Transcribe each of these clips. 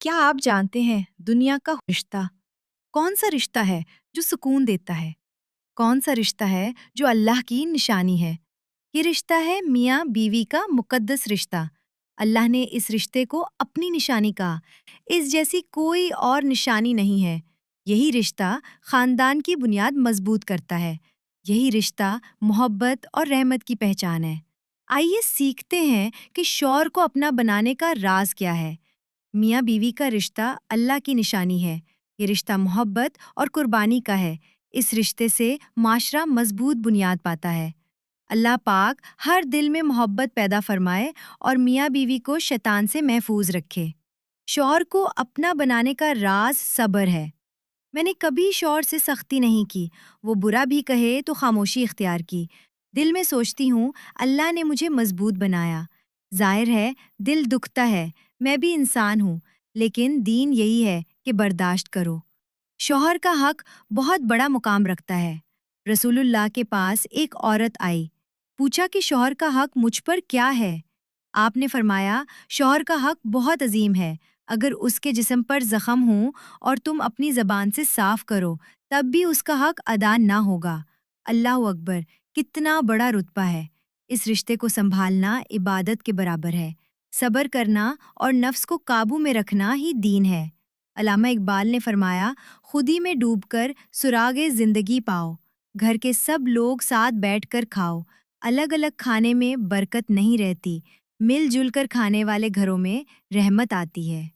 क्या आप जानते हैं दुनिया का रिश्ता कौन सा रिश्ता है जो सुकून देता है? कौन सा रिश्ता है जो अल्लाह की निशानी है? ये रिश्ता है मियाँ बीवी का मुकद्दस रिश्ता। अल्लाह ने इस रिश्ते को अपनी निशानी कहा। इस जैसी कोई और निशानी नहीं है। यही रिश्ता खानदान की बुनियाद मजबूत करता है। यही रिश्ता मोहब्बत और रहमत की पहचान है। आइए सीखते हैं कि शौहर को अपना बनाने का राज क्या है। मियाँ बीवी का रिश्ता अल्लाह की निशानी है। ये रिश्ता मोहब्बत और कुर्बानी का है। इस रिश्ते से माशरा मजबूत बुनियाद पाता है। अल्लाह पाक हर दिल में मोहब्बत पैदा फरमाए और मियाँ बीवी को शैतान से महफूज रखे। शौहर को अपना बनाने का राज सब्र है। मैंने कभी शौहर से सख्ती नहीं की। वो बुरा भी कहे तो खामोशी इख्तियार की। दिल में सोचती हूँ अल्लाह ने मुझे मजबूत बनाया। जाहिर है दिल दुखता है, मैं भी इंसान हूँ, लेकिन दीन यही है कि बर्दाश्त करो। शौहर का हक बहुत बड़ा मुकाम रखता है। रसूलुल्लाह के पास एक औरत आई। पूछा कि शौहर का हक मुझ पर क्या है? आपने फरमाया, शौहर का हक बहुत अजीम है। अगर उसके जिस्म पर जख्म हो और तुम अपनी जबान से साफ करो, तब भी उसका हक अदा ना होगा। अल्लाह अकबर, कितना बड़ा रुतबा है। इस रिश्ते को संभालना इबादत के बराबर है। सब्र करना और नफ्स को काबू में रखना ही दीन है। अल्लामा इकबाल ने फरमाया, खुदी में डूबकर सुरागे जिंदगी पाओ। घर के सब लोग साथ बैठकर खाओ। अलग अलग खाने में बरकत नहीं रहती। मिलजुल कर खाने वाले घरों में रहमत आती है।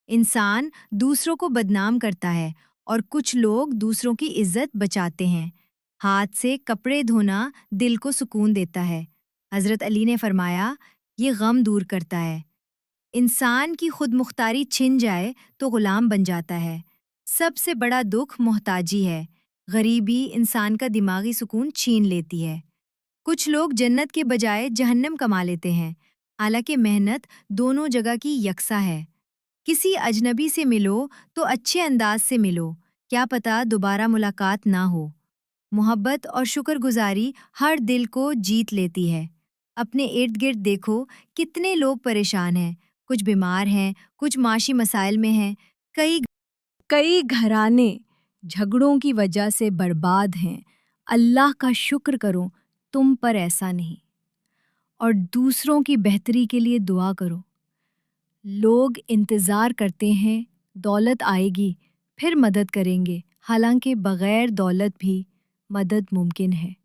इंसान दूसरों को बदनाम करता है और कुछ लोग दूसरों की इज्जत बचाते हैं। हाथ से कपड़े धोना दिल को सुकून देता है। हजरत अली ने फरमाया, ये गम दूर करता है। इंसान की खुद मुख्तारी छिन जाए तो गुलाम बन जाता है। सबसे बड़ा दुख मोहताजी है। गरीबी इंसान का दिमागी सुकून छीन लेती है। कुछ लोग जन्नत के बजाय जहन्नम कमा लेते हैं, हालांकि मेहनत दोनों जगह की यकसा है। किसी अजनबी से मिलो तो अच्छे अंदाज से मिलो, क्या पता दोबारा मुलाकात ना हो। मोहब्बत और शुक्रगुजारी हर दिल को जीत लेती है। अपने इर्द गिर्द देखो, कितने लोग परेशान हैं। कुछ बीमार हैं, कुछ माशी मसाइल में हैं। कई कई घराने झगड़ों की वजह से बर्बाद हैं। अल्लाह का शुक्र करो तुम पर ऐसा नहीं, और दूसरों की बेहतरी के लिए दुआ करो। लोग इंतज़ार करते हैं दौलत आएगी फिर मदद करेंगे, हालांकि बग़ैर दौलत भी मदद मुमकिन है।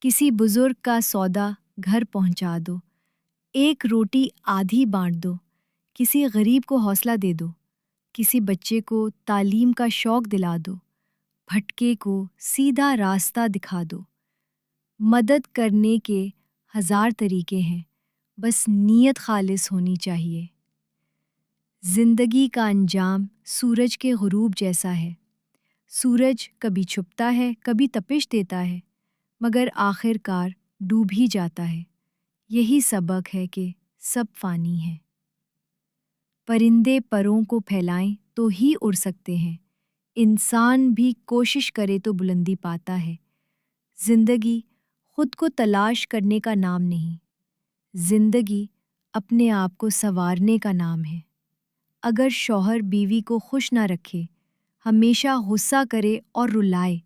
किसी बुज़ुर्ग का सौदा घर पहुंचा दो, एक रोटी आधी बांट दो, किसी गरीब को हौसला दे दो, किसी बच्चे को तालीम का शौक़ दिला दो, भटके को सीधा रास्ता दिखा दो। मदद करने के हज़ार तरीके हैं, बस नीयत खालिस होनी चाहिए। ज़िंदगी का अंजाम सूरज के गुरूब जैसा है। सूरज कभी छुपता है, कभी तपिश देता है, मगर आखिरकार डूब ही जाता है। यही सबक है कि सब फ़ानी है। परिंदे परों को फैलाएं तो ही उड़ सकते हैं। इंसान भी कोशिश करे तो बुलंदी पाता है। ज़िंदगी खुद को तलाश करने का नाम नहीं, ज़िंदगी अपने आप को संवारने का नाम है। अगर शौहर बीवी को खुश ना रखे, हमेशा गुस्सा करे और रुलाए,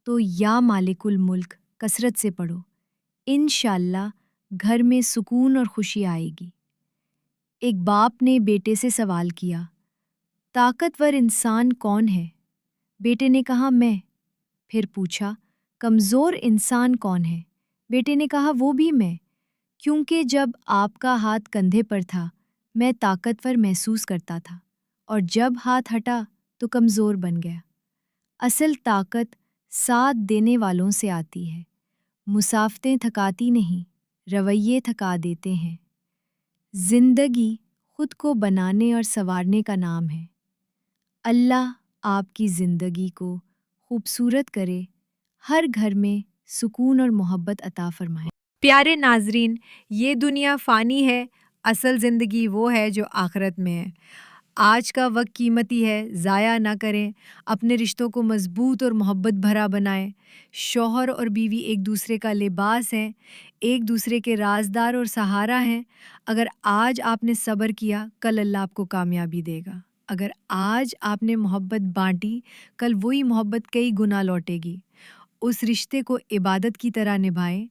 तो या मालिकुल मुल्क कसरत से पढ़ो। इंशाअल्लाह घर में सुकून और खुशी आएगी। एक बाप ने बेटे से सवाल किया, ताकतवर इंसान कौन है? बेटे ने कहा, मैं। फिर पूछा, कमज़ोर इंसान कौन है? बेटे ने कहा, वो भी मैं, क्योंकि जब आपका हाथ कंधे पर था मैं ताकतवर महसूस करता था, और जब हाथ हटा तो कमज़ोर बन गया। असल ताकत साथ देने वालों से आती है। मुसाफतें थकाती नहीं, रवैये थका देते हैं। ज़िंदगी खुद को बनाने और संवारने का नाम है। अल्लाह आपकी ज़िंदगी को खूबसूरत करे, हर घर में सुकून और मोहब्बत अता फरमाए। प्यारे नाजरीन, ये दुनिया फ़ानी है, असल ज़िंदगी वो है जो आखिरत में है। आज का वक्त कीमती है, ज़ाया ना करें। अपने रिश्तों को मज़बूत और मोहब्बत भरा बनाएं। शौहर और बीवी एक दूसरे का लिबास हैं, एक दूसरे के राजदार और सहारा हैं। अगर आज आपने सब्र किया, कल अल्लाह आपको कामयाबी देगा। اگر آج آپ نے محبت بانٹی، کل وہی محبت کئی گنا لوٹے گی۔ اس رشتے کو عبادت کی طرح نبھائیں۔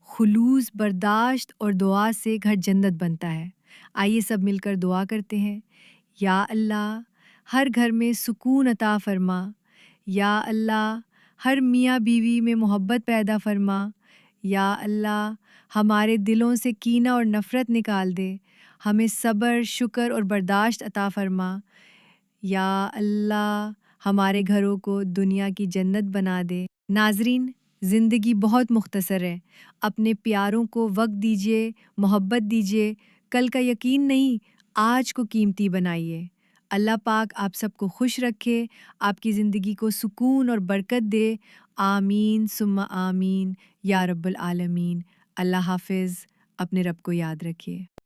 خلوص، برداشت اور دعا سے گھر جنت بنتا ہے۔ آئیے سب مل کر دعا کرتے ہیں۔ یا اللہ، ہر گھر میں سکون عطا فرما۔ یا اللہ، ہر میاں بیوی میں محبت پیدا فرما۔ یا اللہ، ہمارے دلوں سے کینہ اور نفرت نکال دے۔ ہمیں صبر، شکر اور برداشت عطا فرما۔ یا اللہ، ہمارے گھروں کو دنیا کی جنت بنا دے۔ ناظرین، زندگی بہت مختصر ہے۔ اپنے پیاروں کو وقت دیجیے، محبت دیجیے۔ کل کا یقین نہیں، آج کو قیمتی بنائیے۔ اللہ پاک آپ سب کو خوش رکھے، آپ کی زندگی کو سکون اور برکت دے۔ آمین ثم آمین یا رب العالمین۔ اللہ حافظ، اپنے رب کو یاد رکھیے۔